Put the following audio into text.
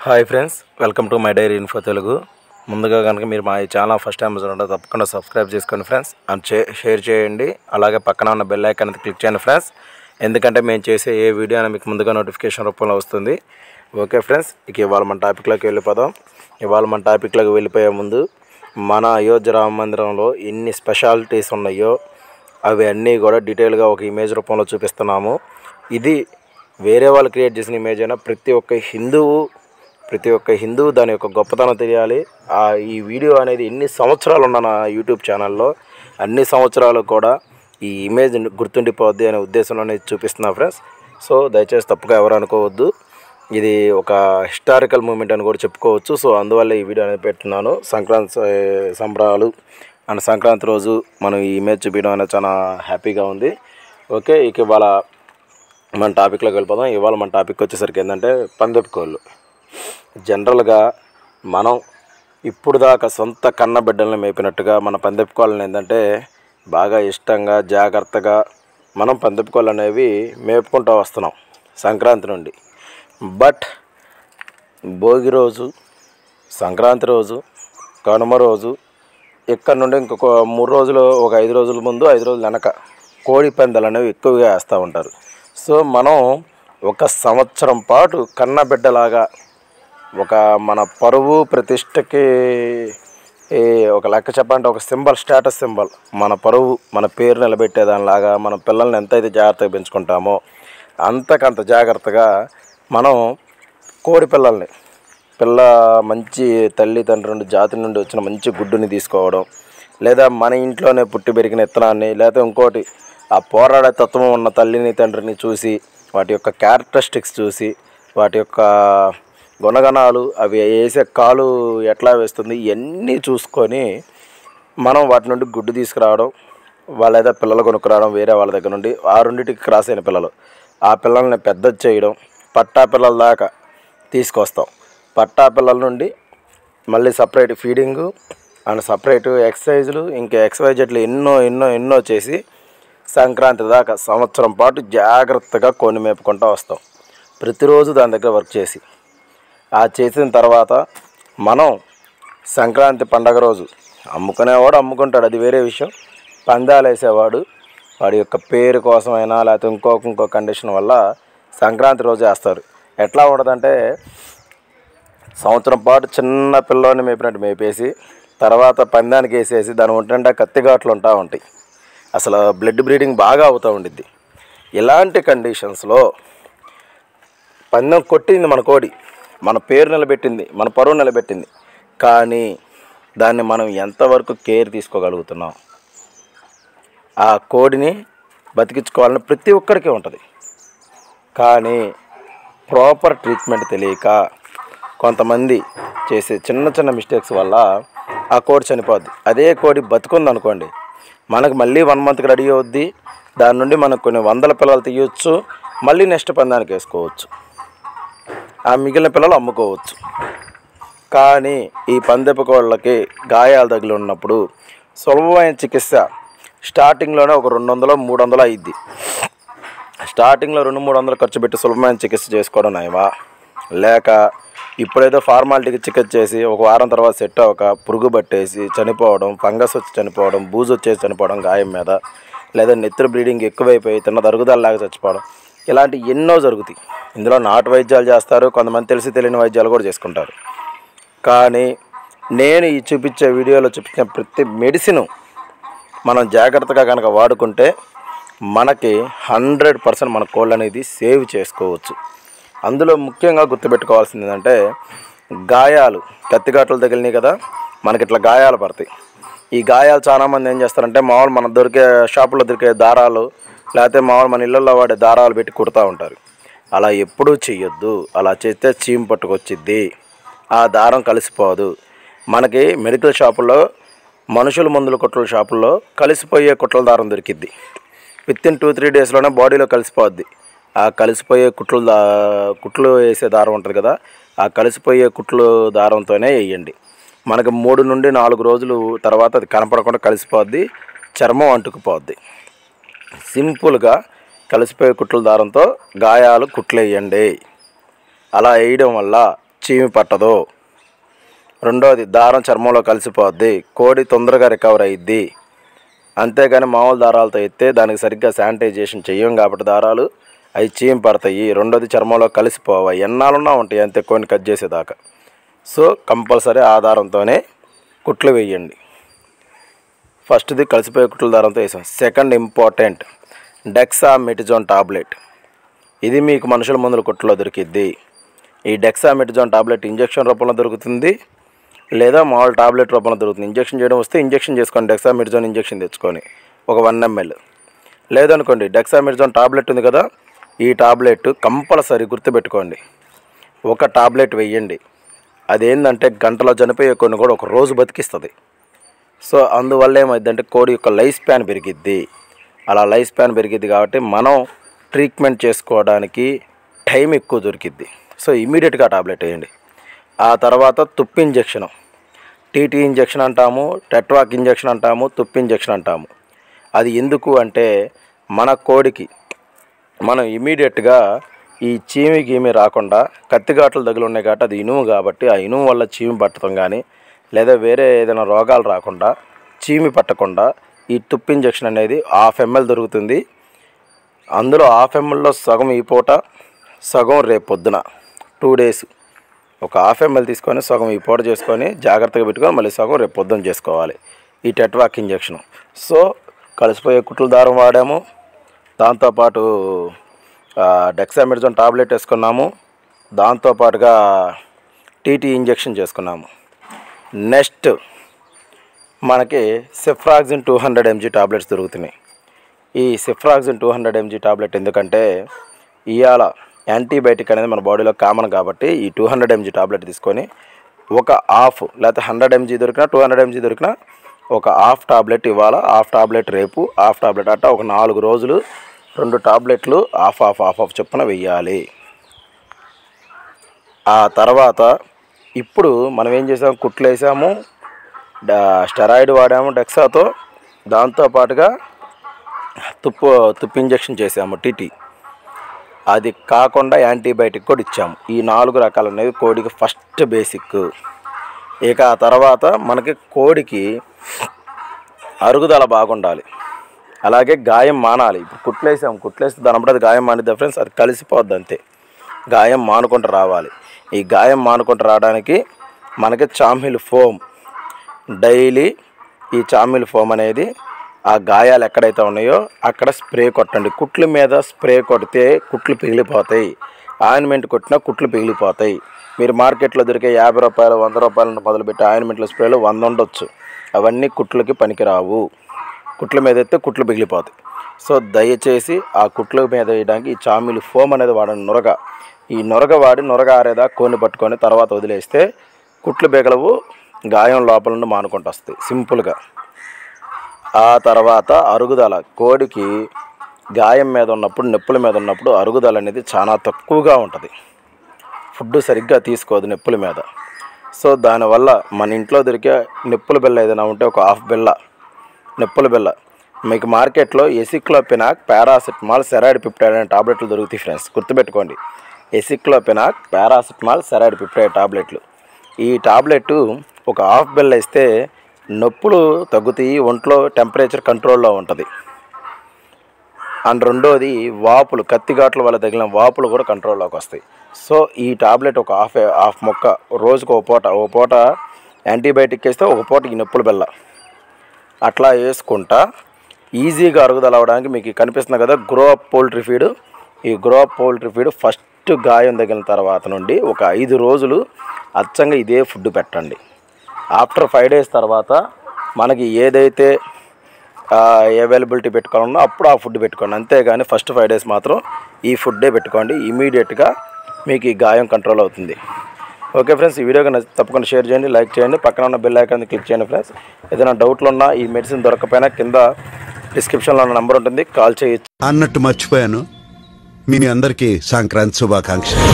Hi friends, welcome to my diary info Telugu. ముందుగా కనుక మీరు మా ఈ ఛానల్ ఫస్ట్ టైం చూడండి, తప్పకుండా సబ్స్క్రైబ్ చేసుకోండి ఫ్రెండ్స్. అండ్ షేర్ చేయండి. అలాగే పక్కన ఉన్న బెల్ ఐకాన్ అనేది క్లిక్ చేయండి ఫ్రెండ్స్. ఎందుకంటే మేము చేసే ఏ వీడియో అనేది మీకు ముందుగా నోటిఫికేషన్ రూపంలో వస్తుంది. ఓకే ఫ్రెండ్స్, ఇక ఇవాళ మన టాపిక్లోకి వెళ్ళిపోదాం. ఇవాళ మన టాపిక్లోకి వెళ్ళిపోయే ముందు మన అయోధ్య రామ మందిరంలో ఎన్ని స్పెషాలిటీస్ ఉన్నాయో అవి అన్నీ కూడా డీటెయిల్గా ఒక ఇమేజ్ రూపంలో చూపిస్తున్నాము. ఇది వేరే వాళ్ళు క్రియేట్ చేసిన ఇమేజ్ అయినా ప్రతి ఒక్క హిందువు దాని యొక్క గొప్పతనం తెలియాలి. ఈ వీడియో అనేది ఎన్ని సంవత్సరాలు ఉన్న నా యూట్యూబ్ ఛానల్లో అన్ని సంవత్సరాలు కూడా ఈ ఇమేజ్ గుర్తుండిపోద్ది అనే ఉద్దేశంలోనే చూపిస్తున్నా ఫ్రెండ్స్. సో దయచేసి తప్పుగా ఎవరు అనుకోవద్దు. ఇది ఒక హిస్టారికల్ మూమెంట్ అని కూడా చెప్పుకోవచ్చు. సో అందువల్ల ఈ వీడియో అనేది పెట్టున్నాను. సంక్రాంతి సంబరాలు అండ్ సంక్రాంతి రోజు మనం ఈ ఇమేజ్ చూపించడం అనేది చాలా హ్యాపీగా ఉంది. ఓకే, ఇక ఇవాళ మన టాపిక్లోకి వెళ్ళిపోదాం. ఇవాళ మన టాపిక్ వచ్చేసరికి ఏంటంటే పందెపు కోళ్ళు. జనరల్గా మనం ఇప్పుడు దాకా సొంత కన్నబిడ్డల్ని మేపినట్టుగా మన పందెపు కోళ్ళని ఏంటంటే బాగా ఇష్టంగా జాగ్రత్తగా మనం పందెపు కోళ్ళు అనేవి మేపుకుంటూ వస్తున్నాం సంక్రాంతి నుండి. బట్ భోగి రోజు, సంక్రాంతి రోజు, కనుమ రోజు, ఇక్కడ నుండి ఇంకొక 3 రోజులు, ఒక 5 రోజుల ముందు, 5 రోజుల వెనక కోడి పందాలు అనేవి ఎక్కువగా వేస్తూ ఉంటారు. సో మనం ఒక సంవత్సరం పాటు కన్నబిడ్డలాగా ఒక మన పరువు ప్రతిష్టకి ఒక లెక్క చెప్పాలంటే ఒక సింబల్, స్టేటస్ సింబల్, మన పరువు, మన పేరు నిలబెట్టేదానిలాగా మన పిల్లల్ని ఎంతైతే జాగ్రత్తగా పెంచుకుంటామో అంతకంత జాగ్రత్తగా మనం కోడి పిల్ల మంచి తల్లిదండ్రుల నుండి, జాతి నుండి వచ్చిన మంచి గుడ్డుని తీసుకోవడం, లేదా మన ఇంట్లోనే పుట్టి పెరిగిన ఇత్తనాన్ని, లేదా ఇంకోటి ఆ పోరాడే తత్వం ఉన్న తల్లిని తండ్రిని చూసి వాటి యొక్క క్యారెక్టరిస్టిక్స్ చూసి వాటి యొక్క గుణగణాలు, అవి వేసే కాలు ఎట్లా వేస్తుంది, ఇవన్నీ చూసుకొని మనం వాటి నుండి గుడ్డు తీసుకురావడం, లేదా పిల్లలు కొనుక్కురావడం వేరే వాళ్ళ దగ్గర నుండి. ఆ రెండింటికి క్రాస్ అయిన పిల్లలు, ఆ పిల్లల్ని పెద్ద చేయడం, పట్టా పిల్లల దాకా తీసుకొస్తాం. పట్టా పిల్లల నుండి మళ్ళీ సపరేట్ ఫీడింగు అండ్ సపరేట్ ఎక్సర్సైజులు, ఇంకా ఎక్సర్సైజెట్లు ఎన్నో చేసి సంక్రాంతి దాకా సంవత్సరం పాటు జాగ్రత్తగా కోడిని మేపుకుంటూ వస్తాం. ప్రతిరోజు దాని దగ్గర వర్క్ చేసి చేసిన తర్వాత మనం సంక్రాంతి పండగ రోజు అమ్ముకునేవాడు అమ్ముకుంటాడు, అది వేరే విషయం. పందాలు వేసేవాడు వాడి యొక్క పేరు కోసమైనా లేకపోతే ఇంకో కండిషన్ వల్ల సంక్రాంతి రోజు వేస్తారు. ఎట్లా ఉండదంటే సంవత్సరం పాటు చిన్న పిల్లోని మేపినట్టు మేపేసి తర్వాత పందానికి వేసేసి దాని ఒంటంటే కత్తిఘాట్లు ఉంటాయి. అసలు బ్లడ్ బ్రీడింగ్ బాగా అవుతూ ఉండిద్ది. ఇలాంటి కండిషన్స్లో పందెం కొట్టింది మన కోడి, మన పేరు నిలబెట్టింది, మన పరువు నిలబెట్టింది. కానీ దాన్ని మనం ఎంతవరకు కేర్ తీసుకోగలుగుతున్నాం? ఆ కోడిని బతికించుకోవాలని ప్రతి ఒక్కరికి ఉంటుంది. కానీ ప్రాపర్ ట్రీట్మెంట్ తెలియక కొంతమంది చేసే చిన్న మిస్టేక్స్ వల్ల ఆ కోడి చనిపోద్ది. అదే కోడి బతుకుంది అనుకోండి, మనకు మళ్ళీ 1 మంత్కి రెడీ అవుద్ది. దాని నుండి మనకు కొన్ని వందల పిల్లలు తీయవచ్చు, మళ్ళీ నెక్స్ట్ పందానికి వేసుకోవచ్చు, ఆ మిగిలిన పిల్లలు అమ్ముకోవచ్చు. కానీ ఈ పందెపు కోళ్ళకి గాయాలు తగిలి ఉన్నప్పుడు సులభమైన చికిత్స స్టార్టింగ్లోనే ఒక 200-300 అయ్యిద్ది. స్టార్టింగ్లో 200-300 ఖర్చు పెట్టి సులభమైన చికిత్స చేసుకోవడం నయమా, లేక ఇప్పుడేదో ఫార్మాలిటీకి చికిత్స చేసి ఒక వారం తర్వాత సెట్ అవ్వక పురుగు పట్టేసి చనిపోవడం, ఫంగస్ వచ్చి చనిపోవడం, బూజు వచ్చేసి చనిపోవడం గాయం మీద, లేదా నెత్తురు బ్లీడింగ్ ఎక్కువైపోయి తిన్న దరుగుదలలాగా చచ్చిపోవడం, ఇలాంటి ఎన్నో జరుగుతాయి. ఇందులో నాటు వైద్యాలు చేస్తారు, కొంతమంది తెలిసి తెలియని వైద్యాలు కూడా చేసుకుంటారు. కానీ నేను ఈ చూపించే వీడియోలో చూపించిన ప్రతి మెడిసిన్ మనం జాగ్రత్తగా కనుక వాడుకుంటే మనకి 100% మన కోళ్ళు అనేది సేవ్ చేసుకోవచ్చు. అందులో ముఖ్యంగా గుర్తుపెట్టుకోవాల్సింది ఏంటంటే గాయాలు, కత్తిఘాట్లు తగిలినాయి కదా, మనకి ఇట్లా గాయాలు పడతాయి. ఈ గాయాలు చాలామంది ఏం చేస్తారంటే మామూలు మన షాపులో దొరికే దారాలు, లేకపోతే మామూలు మన ఇళ్ళల్లో వాడే దారాలు పెట్టి కుడతా ఉంటారు. అలా ఎప్పుడూ చెయ్యొద్దు. అలా చేస్తే చీము పట్టుకొచ్చిద్ది, ఆ దారం కలిసిపోదు. మనకి మెడికల్ షాపుల్లో, మనుషుల మందుల కుట్ల షాపుల్లో కలిసిపోయే కుట్ల దారం దొరికిద్ది. వితిన్ 2-3 డేస్లోనే బాడీలో కలిసిపోద్ది. ఆ కలిసిపోయే కుట్లు వేసే దారం ఉంటుంది కదా, ఆ కలిసిపోయే కుట్లు దారంతోనే వేయండి. మనకు 3-4 రోజులు తర్వాత అది కనపడకుండా కలిసిపోద్ది, చర్మం అంటుకుపోద్ది. సింపుల్గా కలిసిపోయే కుట్ల దారంతో గాయాలు కుట్లు వేయండి. అలా వేయడం వల్ల చీమి పట్టదు. రెండోది దారం చర్మంలో కలిసిపోద్ది, కోడి తొందరగా రికవర్ అయ్యిద్ది. అంతేగాని మామూలు దారాలతో ఎత్తే దానికి సరిగ్గా శానిటైజేషన్ చెయ్యం కాబట్టి దారాలు అవి చీమి పడతాయి. రెండోది చర్మంలో కలిసిపోవాలి, ఎన్నాళ్ళున్నా ఉంటాయి అంతే కోడిని కట్ చేసేదాకా. సో కంపల్సరీ ఆ దారంతోనే కుట్లు వేయండి. ఫస్ట్ది కలిసిపోయే కుట్ల దారంతో వేసాం. Second important dexamethasone tablet. ఇది మీకు మనుషుల మందుల కుట్లో దొరికిద్ది. ఈ డెక్సామెథాజోన్ టాబ్లెట్ ఇంజెక్షన్ రూపంలో దొరుకుతుంది, లేదా మామూలు టాబ్లెట్ రూపంలో దొరుకుతుంది. ఇంజెక్షన్ చేయడం వస్తే ఇంజెక్షన్ చేసుకోండి, డెక్సామెథాజోన్ ఇంజెక్షన్ తెచ్చుకొని ఒక 1 ml. లేదనుకోండి డెక్సామెథాజోన్ టాబ్లెట్ ఉంది కదా, ఈ టాబ్లెట్ కంపల్సరీ గుర్తుపెట్టుకోండి, ఒక టాబ్లెట్ వేయండి. అదేంటంటే గంటలో చనిపోయే కొన్ని కూడా ఒక రోజు బతికిస్తుంది. సో అందువల్ల ఏమైందంటే కోడి యొక్క లైఫ్ స్పాన్ పెరిగిద్ది. అలా లైఫ్ స్పాన్ పెరిగిద్ది కాబట్టి మనం ట్రీట్మెంట్ చేసుకోవడానికి టైం ఎక్కువ దొరికిద్ది. సో ఇమీడియట్గా టాబ్లెట్ వేయండి. ఆ తర్వాత తుప్పు ఇంజెక్షను, టీటీ ఇంజెక్షన్ అంటాము, టెట్వాక్ ఇంజెక్షన్ అంటాము, తుప్పు ఇంజెక్షన్ అంటాము. అది ఎందుకు అంటే మన కోడికి మనం ఇమీడియట్గా ఈ చీమి గీమి రాకుండా, కత్తిఘాట్లు తగిలి ఉన్నాయి కాబట్టి అది ఇనుము కాబట్టి ఆ ఇనుము వల్ల చీమి పట్టడం కానీ లేదా వేరే ఏదైనా రోగాలు రాకుండా, చీమి పట్టకుండా ఈ తుప్పు ఇంజెక్షన్ అనేది 1/2 ml దొరుకుతుంది. అందులో 1/2 mlలో సగం ఈ పూట, సగం రేపు పొద్దున 2 days. ఒక 1/2 ml తీసుకొని సగం ఈ పూట చేసుకొని జాగ్రత్తగా పెట్టుకొని మళ్ళీ సగం రేపు పొద్దున చేసుకోవాలి ఈ టెట్వాక్ ఇంజెక్షన్. సో కలిసిపోయే కుట్ల దారం వాడాము, దాంతోపాటు డెక్సామెథాజోన్ టాబ్లెట్ వేసుకున్నాము, దాంతోపాటుగా టీటీ ఇంజెక్షన్ చేసుకున్నాము. నెక్స్ట్ మనకి సిఫ్రాక్సిన్ 200 mg టాబ్లెట్స్ దొరుకుతున్నాయి. ఈ సిఫ్రాక్సిన్ 200 mg టాబ్లెట్ ఎందుకంటే ఇవాళ యాంటీబయాటిక్ అనేది మన బాడీలో కామన్ కాబట్టి ఈ 200 mg టాబ్లెట్ తీసుకొని ఒక హాఫ్, లేకపోతే 100 mg దొరికినా 200 mg దొరికినా ఒక హాఫ్ టాబ్లెట్ ఇవాళ, హాఫ్ టాబ్లెట్ రేపు, హాఫ్ టాబ్లెట్ అట్లా ఒక 4 రోజులు 2 టాబ్లెట్లు హాఫ్ చొప్పున వెయ్యాలి. ఆ తర్వాత ఇప్పుడు మనం ఏం చేసాము, కుట్లు వేసాము, స్టెరాయిడ్ వాడాము డెక్సాతో, దాంతోపాటుగా తుప్పు ఇంజెక్షన్ చేసాము టీటీ. అది కాకుండా యాంటీబయాటిక్ కూడా ఇచ్చాము. ఈ 4 రకాలు అనేవి కోడికి ఫస్ట్ బేసిక్. ఇక ఆ తర్వాత మనకి కోడికి అరుగుదల బాగుండాలి, అలాగే గాయం మానాలి. ఇప్పుడు కుట్లేస్తే దానిపడి గాయం మానిద్దా ఫ్రెండ్స్, అది కలిసిపోద్ది అంతే. గాయం మానుకుంటూ రావాలి. ఈ గాయం మానుకుంటూ రావడానికి మనకి చామ్హిల్ ఫోమ్, డైలీ ఈ చామ్హిల్ ఫోమ్ అనేది ఆ గాయాలు ఎక్కడైతే ఉన్నాయో అక్కడ స్ప్రే కొట్టండి. కుట్ల మీద స్ప్రే కొడితే కుట్లు పిగిలిపోతాయి, ఆయింట్మెంట్ కొట్టినా కుట్లు పిగిలిపోతాయి. మీరు మార్కెట్లో దొరికే 50 రూపాయలు 100 రూపాయలను మొదలుపెట్టి ఆయింట్మెంట్ల స్ప్రేలు 100 ఉండొచ్చు, అవన్నీ కుట్లకి పనికిరావు. కుట్ల మీద అయితే కుట్లు పిగిలిపోతాయి. సో దయచేసి ఆ కుట్ల మీద వేయడానికి ఈ చామ్హిల్ ఫోమ్ అనేది వాడండి. ఈ నొరగ వాడి నొరగ ఆరేదా కోడిని పట్టుకొని తర్వాత వదిలేస్తే కుట్లు బిగలవు, గాయం లోపల నుండి మానుకుంటూ వస్తాయి సింపుల్గా. ఆ తర్వాత అరుగుదల, కోడికి గాయం మీద ఉన్నప్పుడు, నొప్పుల మీద ఉన్నప్పుడు అరుగుదల అనేది చాలా తక్కువగా ఉంటుంది. ఫుడ్ సరిగ్గా తీసుకోదు నొప్పుల మీద. సో దానివల్ల మన ఇంట్లో దొరికే నొప్పుల బిళ్ళ ఏదైనా ఉంటే ఒక 1/2 బిళ్ళ నొప్పుల బిళ్ళ, మీకు మార్కెట్లో ఎసిక్లోపెనాక్, పారాసిటమాల్, సెరాయిడ్ పిప్టైడ్ అనే టాబ్లెట్లు దొరుకుతాయి ఫ్రెండ్స్, గుర్తుపెట్టుకోండి. ఎసిక్లోపెనాక్, పారాసిటమాల్, సెరాయిడ్ పిప్టైడ్ టాబ్లెట్లు. ఈ టాబ్లెట్ ఒక 1/2 బిళ్ళ ఇస్తే నొప్పులు తగ్గుతాయి, ఒంట్లో టెంపరేచర్ కంట్రోల్లో ఉంటుంది. అండ్ రెండోది వాపులు, కత్తిఘాట్ల వల్ల తగిలిన వాపులు కూడా కంట్రోల్లోకి వస్తాయి. సో ఈ టాబ్లెట్ ఒక హాఫ్ మొక్క రోజుకు ఒక పూట యాంటీబయాటిక్ వేస్తే ఒక పూట ఈ నొప్పుల బిళ్ళ అట్లా వేసుకుంటా ఈజీగా అరుగుదల అవ్వడానికి మీకు కనిపిస్తుంది కదా గ్రో అప్ పౌల్ట్రీ ఫీడ్. ఈ grow up poultry feed first గాయం తగిలిన తర్వాత నుండి ఒక 5 రోజులు అచ్చంగా ఇదే ఫుడ్ పెట్టండి. ఆఫ్టర్ 5 days తర్వాత మనకి ఏదైతే అవైలబిలిటీ పెట్టుకోవాలన్నా అప్పుడు ఆ ఫుడ్ పెట్టుకోండి. అంతేగాని ఫస్ట్ 5 days మాత్రం ఈ ఫుడ్డే పెట్టుకోండి. ఇమీడియట్గా మీకు ఈ గాయం కంట్రోల్ అవుతుంది. ఓకే ఫ్రెండ్స్, ఈ వీడియో తప్పకుండా షేర్ చేయండి, లైక్ చేయండి, పక్కన ఉన్న బెల్ ఐకాన్ క్లిక్ చేయండి ఫ్రెండ్స్. ఏదైనా డౌట్లు ఉన్నా, ఈ మెడిసిన్ దొరకకపోయినా కింద డిస్క్రిప్షన్లో ఉన్న నెంబర్ ఉంటుంది, కాల్ చేయొచ్చు. అన్నట్టు మర్చిపోయాను, మీ అందరికీ సంక్రాంతి శుభాకాంక్షలు.